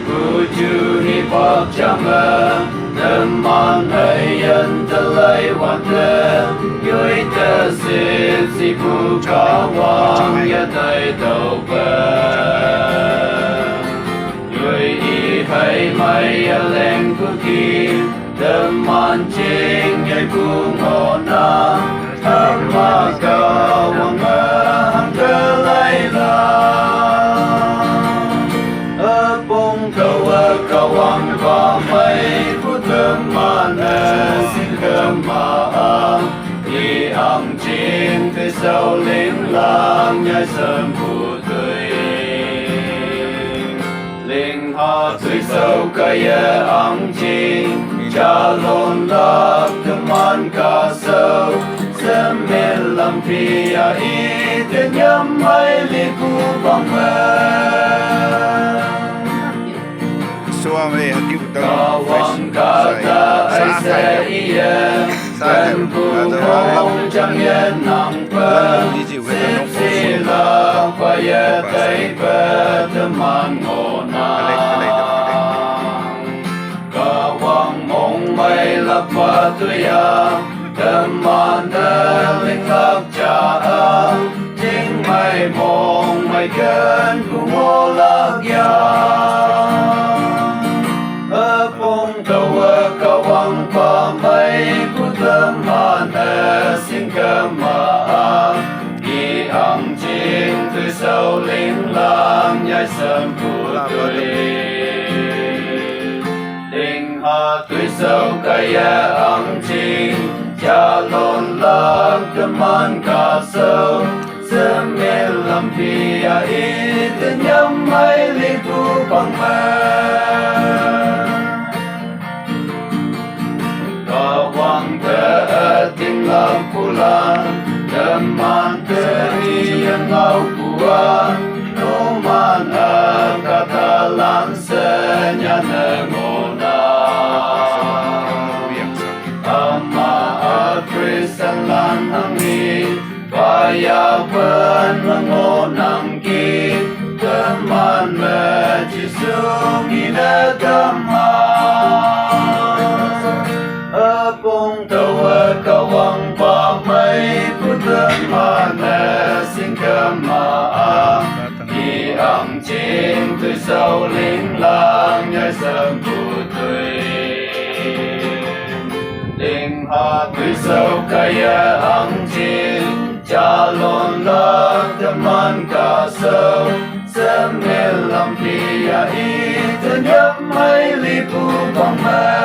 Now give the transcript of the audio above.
Puju hip-hop chama Teman hayan telai wanda Yoi tersip si bukawang Ya tay tau ba Yoi ihai mai ya leng kuki Teman ching yai bungona Amma kawang mahang Kawang pamay putemana singkema Di ang jing te sao linh lang nhai sơn phụ tươi Linh ha tươi sâu kaya ang jing Cha lôn lak teman ka sâu Semil lam pia i te nyam mai liku pangmen Suami hakip Kawang kata ai sa iya Kan pumong chẳng yên nang pa Sip sila Paya tay pa Teman ngonang Kawang mong may lapa tuya Teman daling lap cha Jing may mong may gan Kumolak yang Apong tawa kawang pamay putamana singkama Di ang jing tu sao linh lang nhai sâm phụ tươi Linh ha tu sao kaya ang jing Cha lôn lang teman ka sâu Semil lam pia it nyam mai liku pangman Kawang keating lampulan Teman teri yang ngau kuat Numan katalan senyana ngonang Amma atrisan lan hangi Paya pen mengonang ki Teman mejisung ina damai Apong tawa kawang pamay putamana singkama Di ang jing tu sao linh lang nhai sâm phụ tươi Linh ha tu sao kaya ang jing Cha lôn lak teman ka sâu Semil lam pia i Tenyam mai lipu pamay